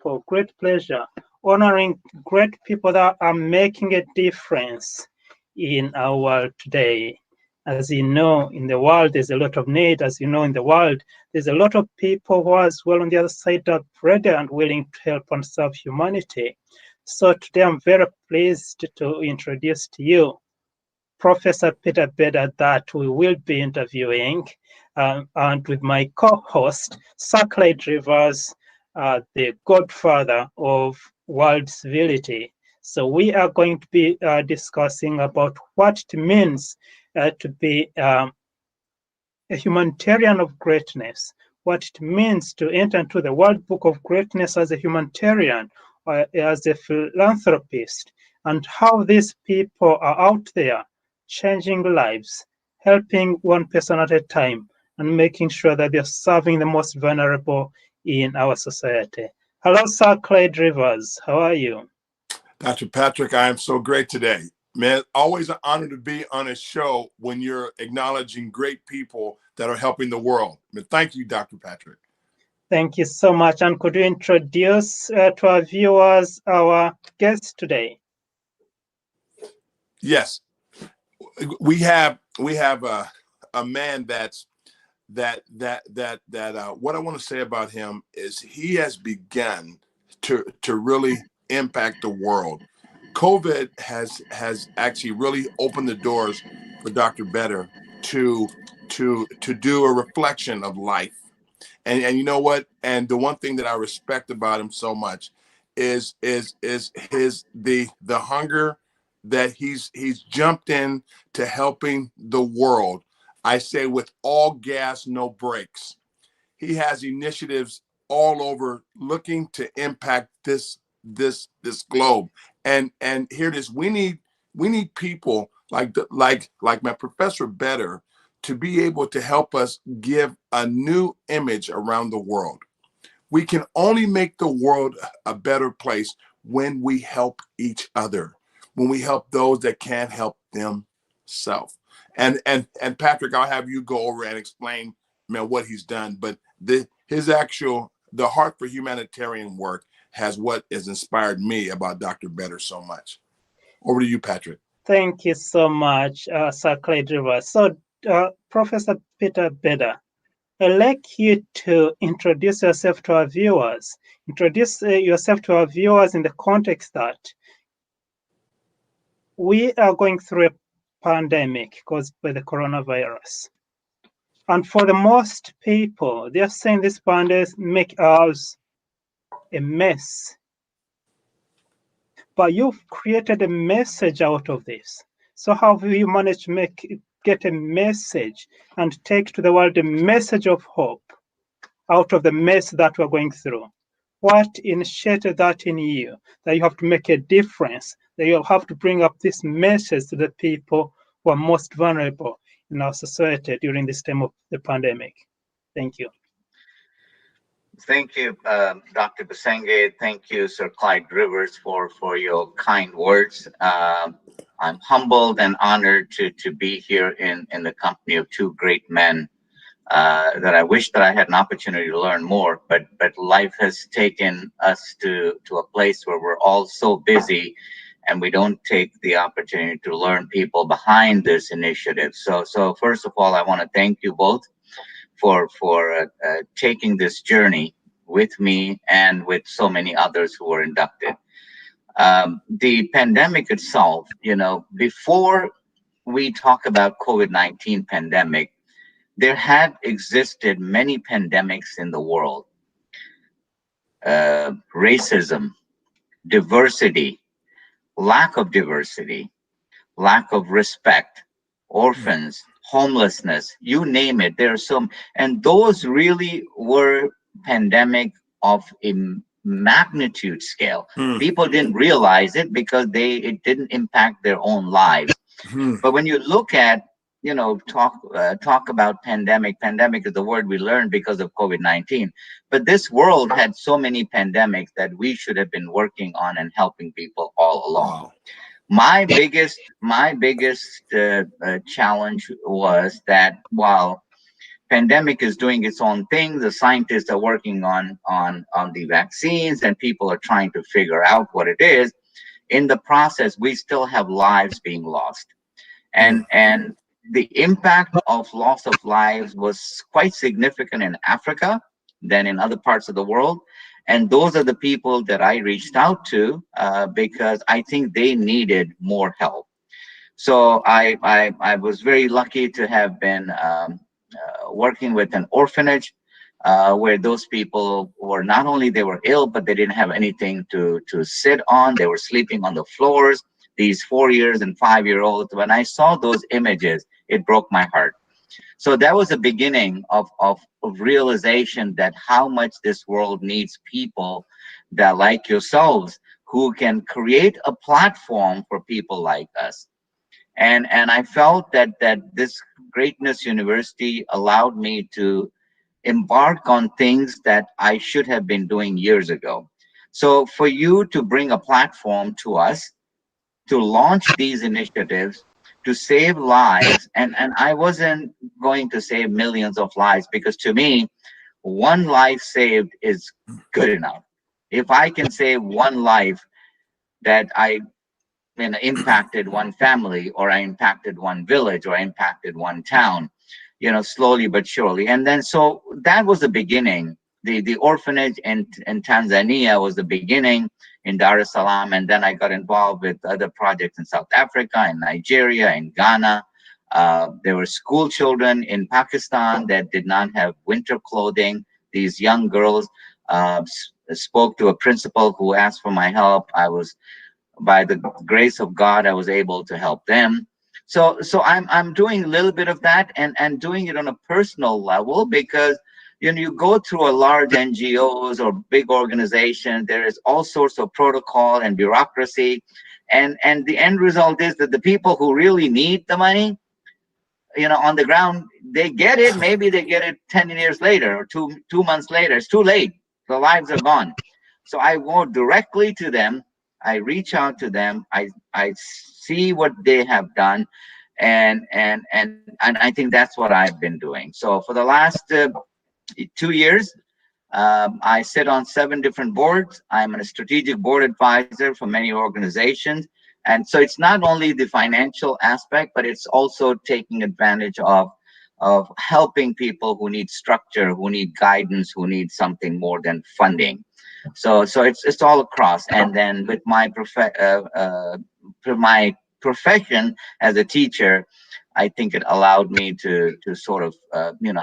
people, great pleasure, honoring great people that are making a difference in our world today. As you know, in the world, there's a lot of need. As you know, in the world, there's a lot of people who are as well on the other side are ready and willing to help and serve humanity. So today I'm very pleased to introduce to you Professor Peter Bheda that we will be interviewing, and with my co-host, Sir Clyde Rivers, the godfather of world civility. So we are going to be discussing about what it means to be a humanitarian of greatness, what it means to enter into the World Book of Greatness as a humanitarian or as a philanthropist, and how these people are out there changing lives, helping one person at a time, and making sure that they're serving the most vulnerable in our society. Hello, Sir Clyde Rivers. How are you? Dr. Patrick, I am so great today. Man, always an honor to be on a show when you're acknowledging great people that are helping the world. Thank you, Dr. Patrick. Thank you so much. And could you introduce to our viewers our guest today? Yes, we have a man that what I want to say about him is he has begun to really impact the world. COVID has actually really opened the doors for Dr. Bheda to do a reflection of life. And you know what? And the one thing that I respect about him so much is the hunger that he's jumped in to helping the world. I say with all gas, no brakes. He has initiatives all over looking to impact this globe. And here it is. We need people like my Professor Bheda to be able to help us give a new image around the world. We can only make the world a better place when we help each other, when we help those that can't help themselves. And Patrick, I'll have you go over and explain, man, what he's done. But the heart for humanitarian work has what has inspired me about Dr. Bheda so much. Over to you, Patrick. Thank you so much, Sir Clyde Rivers. So, Professor Peter Bheda, I'd like you to introduce yourself to our viewers. Introduce yourself to our viewers in the context that we are going through a pandemic caused by the coronavirus. And for the most people, they're saying this pandemic make us a mess. But you've created a message out of this. So how have you managed to get a message and take to the world a message of hope out of the mess that we're going through? What initiated that in you, that you have to make a difference, that you have to bring up this message to the people who are most vulnerable in our society during this time of the pandemic? Thank you. Thank you, Dr. Basenge. Thank you, Sir Clyde Rivers, for your kind words. I'm humbled and honored to be here in the company of two great men that I wish that I had an opportunity to learn more, but life has taken us to a place where we're all so busy and we don't take the opportunity to learn people behind this initiative. So first of all, I want to thank you both for taking this journey with me and with so many others who were inducted. The pandemic itself, before we talk about COVID-19 pandemic, there had existed many pandemics in the world. Racism, diversity, lack of diversity, lack of respect, orphans, homelessness, you name it. There are some, and those really were pandemic of a magnitude scale. People didn't realize it because it didn't impact their own lives. But when you look at, talk about pandemic is the word we learned because of COVID-19. But this world had so many pandemics that we should have been working on and helping people all along. Wow. My biggest challenge was that while pandemic is doing its own thing. The scientists are working on the vaccines, and people are trying to figure out what it is. In the process, we still have lives being lost, and the impact of loss of lives was quite significant in Africa than in other parts of the world. And those are the people that I reached out to because I think they needed more help. So I was very lucky to have been working with an orphanage where those people were not only they were ill, but they didn't have anything to sit on. They were sleeping on the floors. These 4 years and 5 year olds. When I saw those images, it broke my heart. So that was the beginning of realization that how much this world needs people that like yourselves who can create a platform for people like us. And I felt that this Greatness University allowed me to embark on things that I should have been doing years ago. So for you to bring a platform to us to launch these initiatives to save lives, and I wasn't going to save millions of lives, because to me, one life saved is good enough. If I can save one life that I impacted one family, or I impacted one village, or I impacted one town, slowly but surely. And then so that was the beginning. The orphanage in Tanzania was the beginning in Dar es Salaam, and then I got involved with other projects in South Africa, in Nigeria, in Ghana. There were school children in Pakistan that did not have winter clothing. These young girls spoke to a principal who asked for my help. I was, by the grace of God, I was able to help them. So I'm doing a little bit of that, and doing it on a personal level, because you go through a large NGOs or big organization, there is all sorts of protocol and bureaucracy, and the end result is that the people who really need the money, on the ground, they get it. Maybe they get it 10 years later, or two months later. It's too late. The lives are gone. So I go directly to them. I reach out to them. I see what they have done, and I think that's what I've been doing. So for the last 2 years, I sit on 7 different boards. I'm a strategic board advisor for many organizations. And so it's not only the financial aspect, but it's also taking advantage of helping people who need structure, who need guidance, who need something more than funding. So it's all across. And then with my profession as a teacher, I think it allowed me to sort of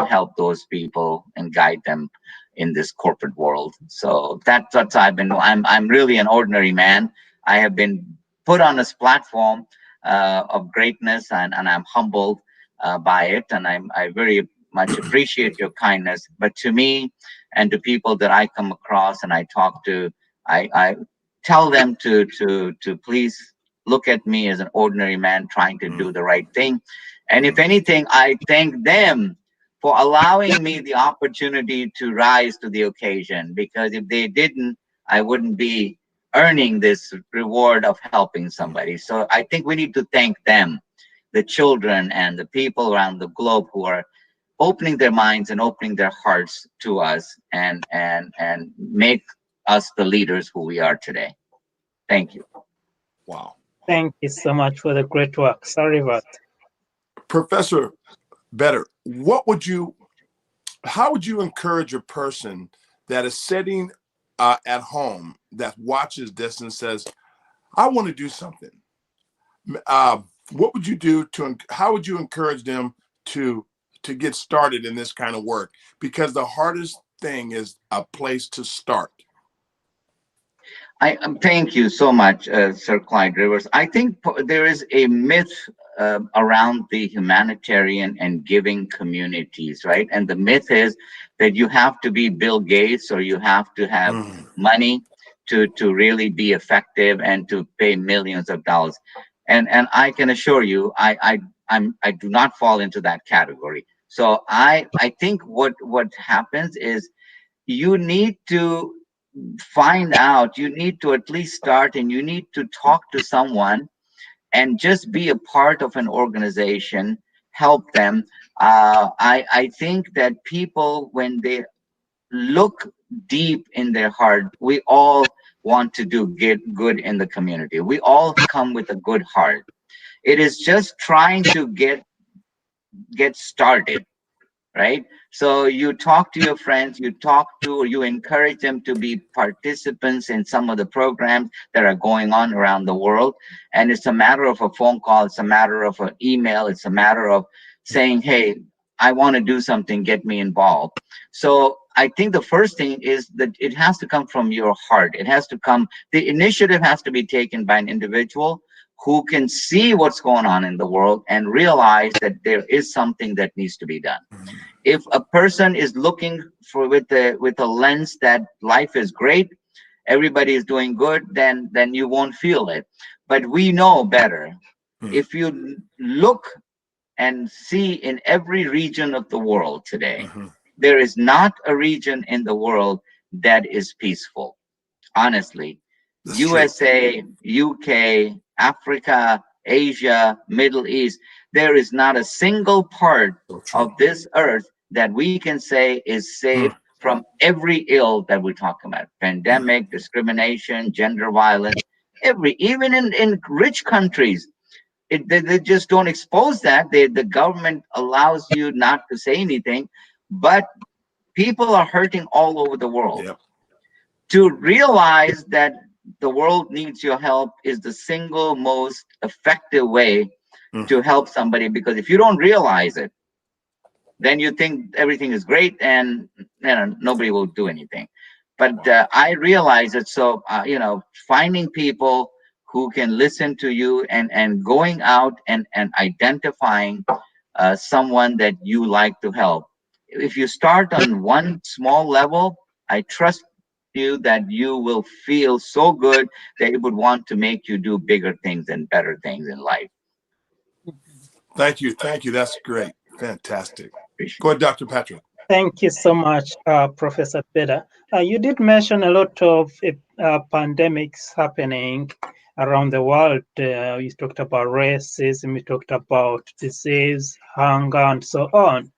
help those people and guide them in this corporate world. So that's what I've been. I'm really an ordinary man. I have been put on this platform of greatness, and I'm humbled by it, and I very much appreciate your kindness. But to me, and to people that I come across and I talk to, I tell them to please look at me as an ordinary man trying to do the right thing. And if anything, I thank them for allowing me the opportunity to rise to the occasion, because if they didn't, I wouldn't be earning this reward of helping somebody. So I think we need to thank them, the children and the people around the globe who are opening their minds and opening their hearts to us, and make us the leaders who we are today. Thank you. Wow. Thank you so much for the great work. Sorry about. Professor Bheda, how would you encourage a person that is sitting at home, that watches this and says, I want to do something? What would you do how would you encourage them to get started in this kind of work? Because the hardest thing is a place to start. I thank you so much, Sir Clyde Rivers. I think there is a myth around the humanitarian and giving communities, right? And the myth is that you have to be Bill Gates, or you have to have money to really be effective and to pay millions of dollars. And I can assure you, I do not fall into that category. So I think what happens is you need to find out, you need to at least start, and you need to talk to someone and just be a part of an organization, help them, I think that people, when they look deep in their heart, we all want to do good in the community. We all come with a good heart. It is just trying to get started, right? So you talk to your friends, you talk to, or you encourage them to be participants in some of the programs that are going on around the world. And it's a matter of a phone call, it's a matter of an email, it's a matter of saying, hey, I want to do something, get me involved. So I think the first thing is that it has to come from your heart. It has to come, the initiative has to be taken by an individual who can see what's going on in the world and realize that there is something that needs to be done. If a person is looking for with a lens that life is great, everybody is doing good, then you won't feel it. But we know better. If you look and see in every region of the world today, there is not a region in the world that is peaceful. Honestly, That's true. USA, UK, Africa, Asia, Middle East, there is not a single part So true. of this earth that we can say is safe from every ill that we're talking about. Pandemic, discrimination, gender violence, even in rich countries, they just don't expose that. The government allows you not to say anything, but people are hurting all over the world. Yep. To realize that the world needs your help is the single most effective way to help somebody, because if you don't realize it, then you think everything is great and nobody will do anything. But I realize it. So finding people who can listen to you, and going out and identifying someone that you like to help. If you start on one small level, I trust you that you will feel so good that it would want to make you do bigger things and better things in life. Thank you. Thank you. That's great. Fantastic. Appreciate Go ahead, Dr. Patrick. Thank you so much, Professor Bheda. You did mention a lot of pandemics happening around the world. You talked about racism, you talked about disease, hunger, and so on.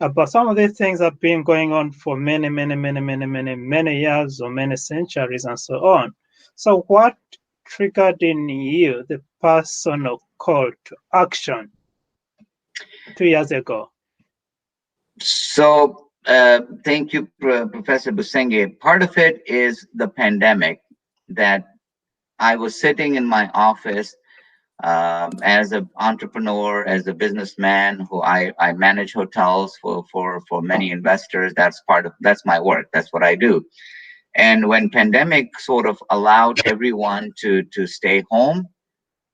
But some of these things have been going on for many years or many centuries and so on. So what triggered in you the personal call to action 2 years ago? So, thank you, Professor Busenge. Part of it is the pandemic, that I was sitting in my office as an entrepreneur, as a businessman who I manage hotels for many investors. That's my work. That's what I do. And when pandemic sort of allowed everyone to stay home,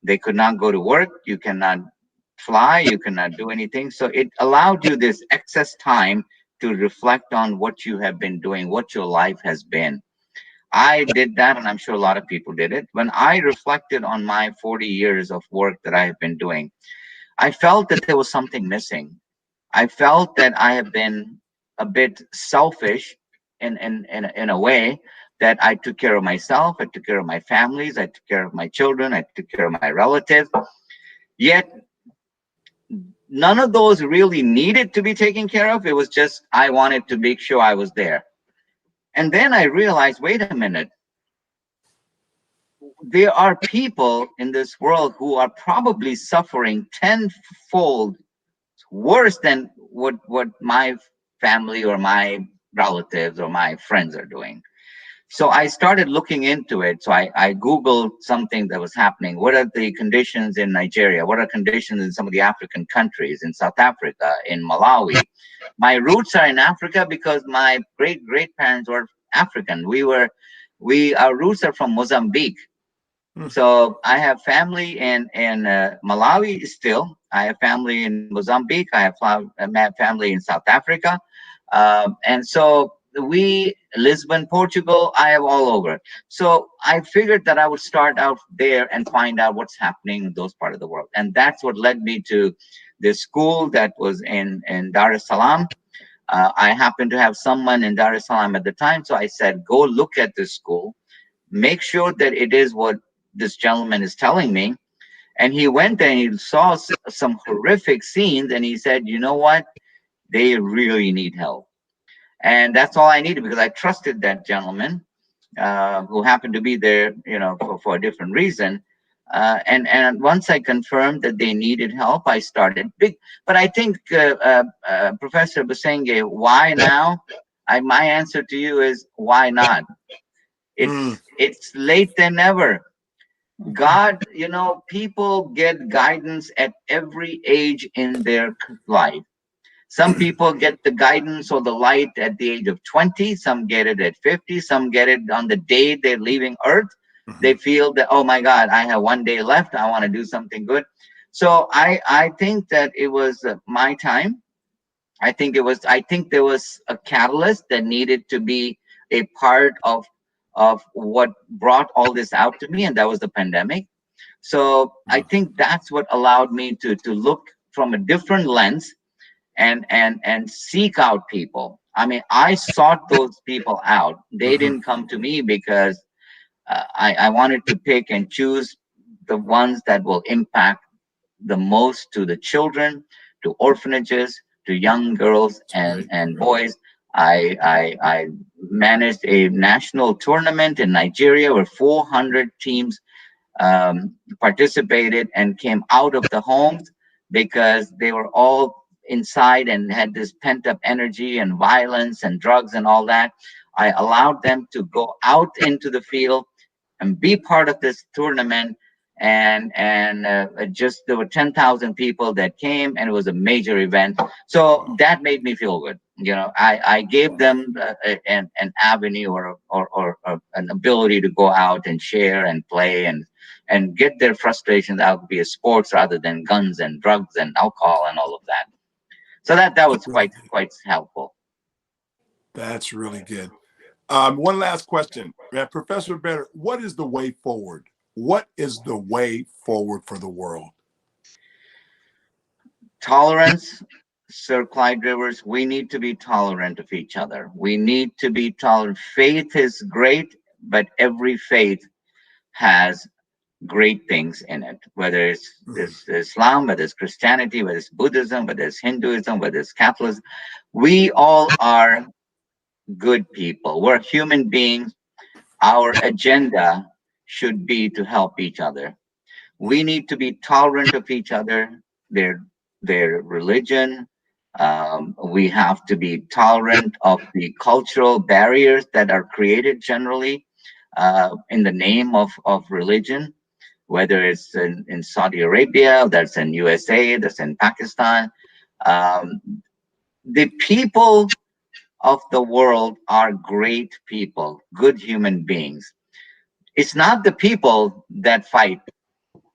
they could not go to work. You cannot fly. You cannot do anything. So it allowed you this excess time to reflect on what you have been doing, what your life has been. I did that, and I'm sure a lot of people did it. When I reflected on my 40 years of work that I have been doing, I felt that there was something missing. I felt that I have been a bit selfish in a way, that I took care of myself, I took care of my families, I took care of my children, I took care of my relatives. Yet none of those really needed to be taken care of. It was just I wanted to make sure I was there. And then I realized, wait a minute, there are people in this world who are probably suffering tenfold worse than what my family or my relatives or my friends are doing. So I started looking into it. So I Googled something that was happening. What are the conditions in Nigeria? What are conditions in some of the African countries, in South Africa, in Malawi? My roots are in Africa because my great parents were African. Our roots are from Mozambique. So I have family in Malawi still. I have family in Mozambique. I have family in South Africa. And so Lisbon, Portugal, I have all over. So I figured that I would start out there and find out what's happening in those parts of the world. And that's what led me to this school that was in Dar es Salaam. I happened to have someone in Dar es Salaam at the time. So I said, go look at this school, make sure that it is what this gentleman is telling me, And he went there and he saw some horrific scenes, and he said, you know what? They really need help. And that's all I needed, because I trusted that gentleman, who happened to be there, for a different reason. And once I confirmed that they needed help, I started big. But I think, Professor Basenge, why now? My answer to you is, why not? It's late than never. God, people get guidance at every age in their life. Some people get the guidance or the light at the age of 20, some get it at 50, some get it on the day they're leaving Earth. They feel that, oh my God, I have one day left, I want to do something good. So I think that it was my time. I think there was a catalyst that needed to be a part of what brought all this out to me, and that was the pandemic. So I think that's what allowed me to look from a different lens and seek out people. I mean, I sought those people out. They didn't come to me because I wanted to pick and choose the ones that will impact the most to the children, to orphanages, to young girls and boys. I managed a national tournament in Nigeria where 400 teams participated and came out of the homes because they were all inside and had this pent up energy and violence and drugs and all that. I allowed them to go out into the field and be part of this tournament. And just there were 10,000 people that came, and it was a major event. So that made me feel good. I gave them an avenue or an ability to go out and share and play and get their frustrations out via sports rather than guns and drugs and alcohol and all of that. So that was quite helpful. That's really good. One last question, Professor Bheda. What is the way forward? What is the way forward for the world? Tolerance, Sir Clyde Rivers. We need to be tolerant of each other. We need to be tolerant. Faith is great, but every faith has great things in it, whether it's Islam, whether it's Christianity, whether it's Buddhism, whether it's Hinduism, whether it's Catholicism. We all are good people. We're human beings. Our agenda should be to help each other. We need to be tolerant of each other, their religion. We have to be tolerant of the cultural barriers that are created generally in the name of religion, whether it's in Saudi Arabia, that's in USA, that's in Pakistan. Um, the people of the world are great people, good human beings. It's not the people that fight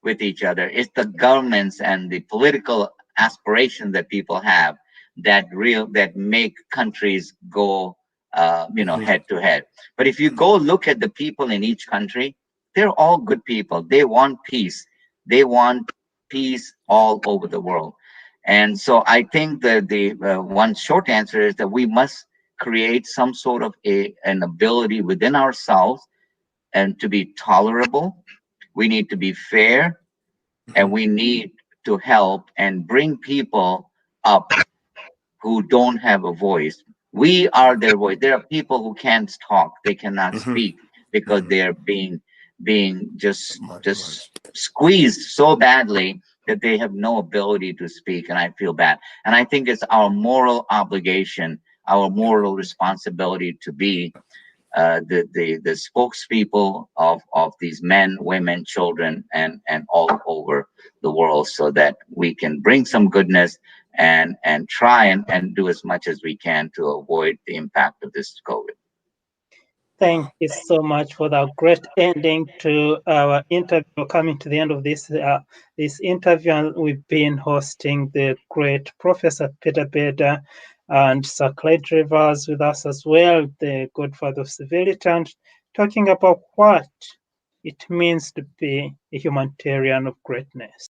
with each other. It's the governments and the political aspirations that people have that make countries go head to head. But if you go look at the people in each country, they're all good people. They want peace. They want peace all over the world. And so I think that the one short answer is that we must create some sort of an ability within ourselves and to be tolerable. We need to be fair, and we need to help and bring people up who don't have a voice. We are their voice. There are people who can't talk; they cannot speak because they're being just squeezed so badly that they have no ability to speak. And I feel bad. And I think it's our moral obligation, our moral responsibility to be the spokespeople of these men, women, children, and all over the world, so that we can bring some goodness and try and do as much as we can to avoid the impact of this COVID. Thank you so much for that great ending to our interview. We're coming to the end of this interview, and we've been hosting the great Professor Peter Bheda and Sir Clyde Rivers with us as well, the godfather of civility, and talking about what it means to be a humanitarian of greatness.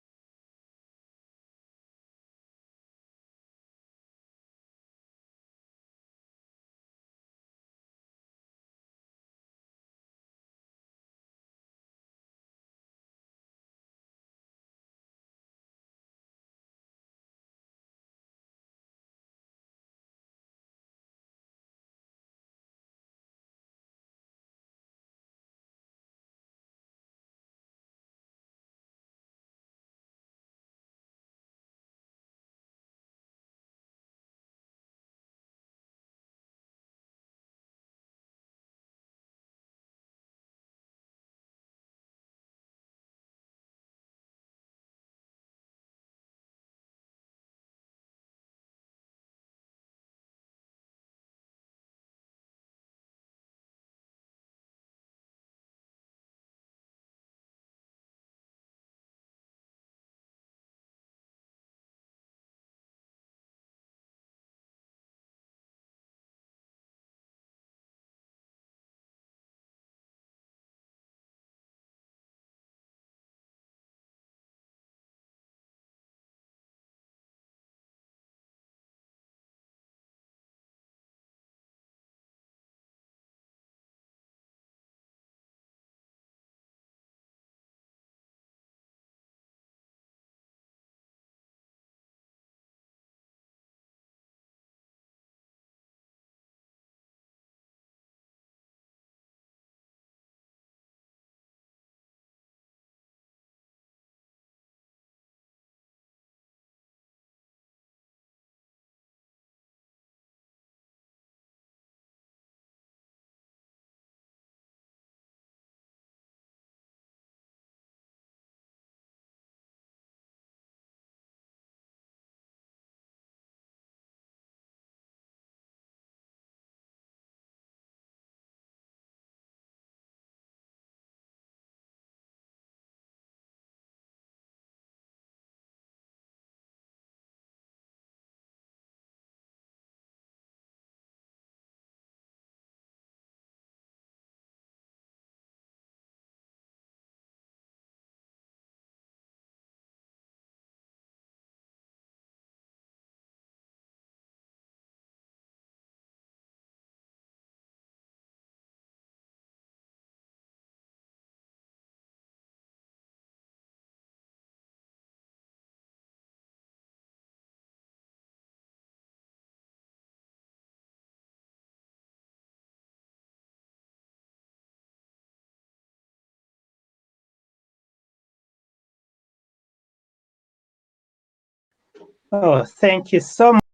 Oh, thank you so much.